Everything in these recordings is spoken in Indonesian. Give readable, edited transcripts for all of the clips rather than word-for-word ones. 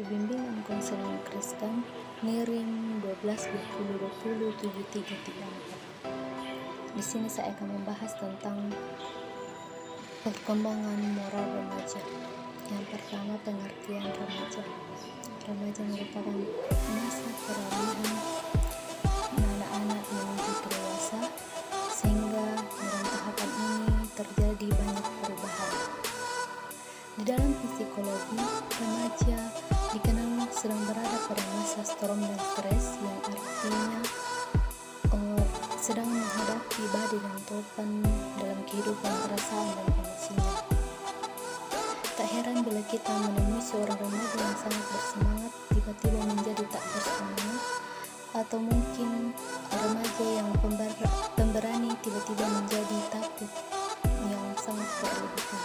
Bimbingan Konseling Kristen Nirim 12/2020-7334. Di sini saya akan membahas tentang perkembangan moral remaja. Yang pertama, pengertian remaja. Remaja merupakan masa peralihan anak-anak menuju dewasa, sehingga dalam tahapan ini terjadi banyak perubahan. Di dalam psikologi, remaja dikenal sedang berada pada masa storm dan stres, yang artinya sedang menghadapi badai dan topan dalam kehidupan perasaan dan emosinya. Tak heran bila kita menemui seorang remaja yang sangat bersemangat tiba-tiba menjadi tak bersemangat, atau mungkin remaja yang pemberani tiba-tiba menjadi takut yang sangat berlebihan.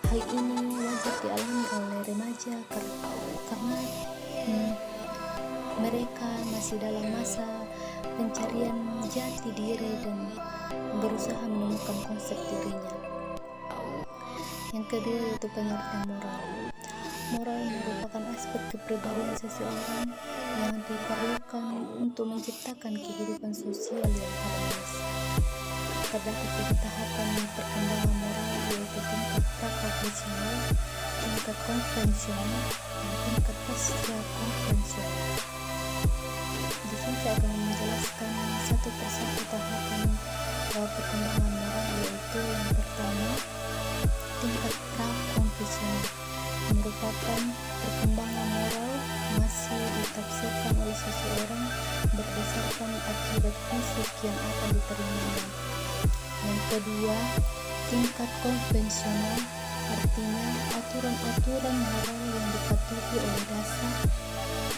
Hal ini wajar dialami oleh remaja karena mereka masih dalam masa pencarian jati diri dan berusaha menemukan konsep dirinya. Yang kedua yaitu pengertian moral. Moral merupakan aspek kepribadian seseorang yang diperlukan untuk menciptakan kehidupan sosial yang harmonis. Terdapat tiga tahapan perkembangan moral, yaitu tingkat pra-kognisional, tingkat konvensional, dan tingkat pasca-konvensional. Di sini saya akan menjelaskan satu persatu tahapan perkembangan moral, yaitu yang pertama, tingkat pra-kognisional merupakan perkembangan moral masih ditafsirkan oleh seseorang berdasarkan akibat fisik yang akan diterimanya. Yang kedua, tingkat konvensional, artinya aturan-aturan moral yang dipatuhi oleh dasar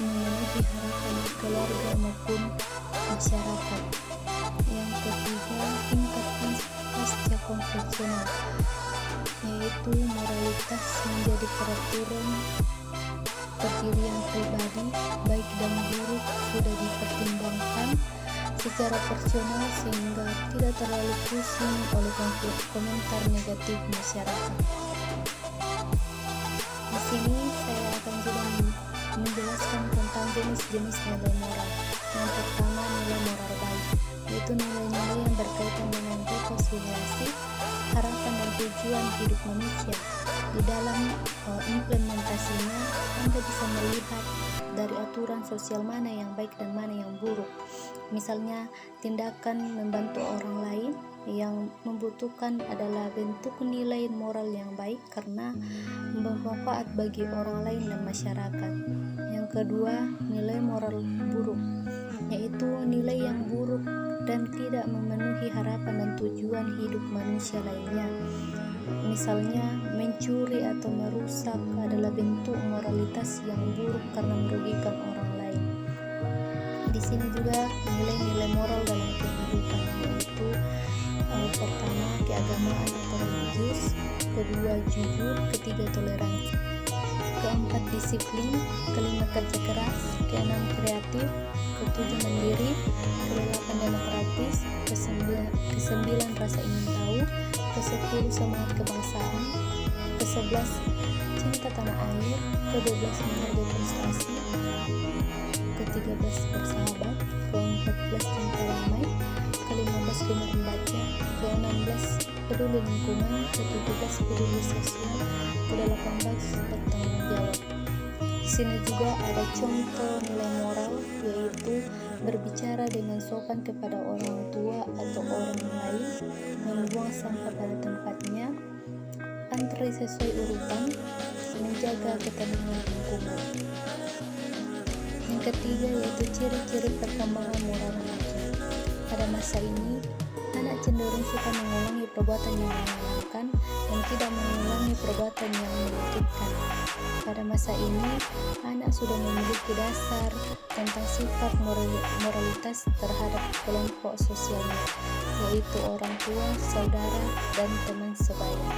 memenuhi harapan keluarga maupun masyarakat. Yang ketiga, tingkat pasca konvensional, yaitu moralitas menjadi peraturan pendirian pribadi baik dan buruk sudah dipertimbangkan secara personal sehingga tidak terlalu pusing oleh komentar negatif masyarakat. Di sini saya akan coba menjelaskan tentang jenis-jenis nilai moral. Yang pertama, nilai moral baik, yaitu nilai-nilai yang berkaitan dengan rekonsiliasi, harapan dan tujuan hidup manusia. Di dalam implementasinya, Anda bisa melihat dari aturan sosial mana yang baik dan mana yang buruk. Misalnya, tindakan membantu orang lain yang membutuhkan adalah bentuk nilai moral yang baik karena bermanfaat bagi orang lain dan masyarakat. Yang kedua, nilai moral buruk, yaitu nilai yang buruk dan tidak memenuhi harapan dan tujuan hidup manusia lainnya. Misalnya, mencuri atau merusak adalah bentuk moralitas yang buruk karena merugikan orang lain. Di sini juga nilai-nilai moral dalam kehidupan, yaitu pertama, keagamaan atau religius, kedua, jujur, ketiga, toleransi, keempat, disiplin, kelima, kerja keras, keenam, kreatif, ketujuh, mandiri, kedelapan, demokratis, kesembilan, rasa ingin tahu, ke-10, semangat kebangsaan, ke-11, cinta tanah air, ke-12, menghargai prestasi, ke-13, bersahabat, ke-14, cinta damai, ke-15, gemar membaca, ke-16, peduli lingkungan, ke-17, peduli sosial, ke-18, bertanggung jawab. Di sini juga ada contoh nilai moral, yaitu berbicara dengan sopan kepada orang tua atau orang lain, membuang sampah pada tempatnya, antri sesuai urutan, menjaga ketahanan lingkungan. Yang ketiga yaitu ciri-ciri perkembangan moral remaja. Pada masa ini, anak cenderung suka mengulangi perbuatan yang menyenangkan dan tidak mengulangi perbuatan yang menyakitkan. Pada masa ini, anak sudah memiliki dasar tentang sifat moralitas terhadap kelompok sosialnya, yaitu orang tua, saudara, dan teman sebaya.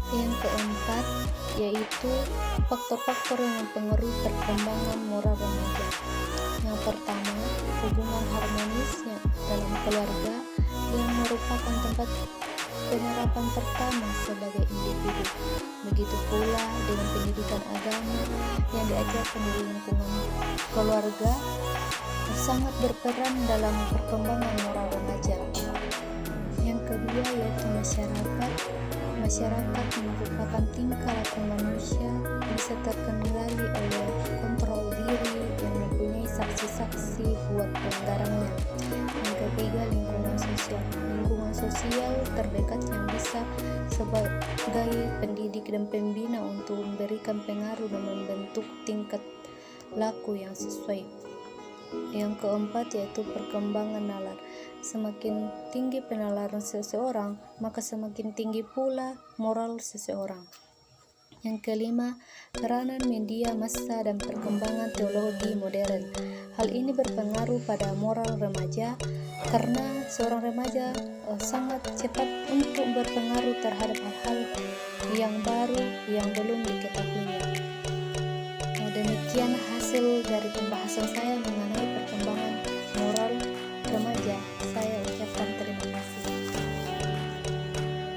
Yang keempat, yaitu faktor-faktor yang mempengaruhi perkembangan moral remaja. Yang pertama, hubungan harmonis dalam keluarga yang merupakan tempat penerapan pertama sebagai individu. Begitu pula dengan pendidikan agama yang diajarkan di lingkungan keluarga sangat berperan dalam perkembangan moral remaja. Yang kedua yaitu masyarakat. Masyarakat merupakan tingkah laku manusia bisa terkendali oleh kontrol diri yang mempunyai saksi-saksi buat pelanggarannya. Yang ketiga lingkungan sosial. Lingkungan sosial terdekat yang bisa sebagai pendidik dan pembina untuk memberikan pengaruh dan membentuk tingkat laku yang sesuai. Yang keempat yaitu perkembangan nalar. Semakin tinggi penalaran seseorang, maka semakin tinggi pula moral seseorang. Yang kelima, peranan media massa dan perkembangan teologi modern. Hal ini berpengaruh pada moral remaja karena seorang remaja sangat cepat untuk berpengaruh terhadap hal-hal yang baru yang belum diketahuinya. Demikian hasil dari pembahasan saya mengenai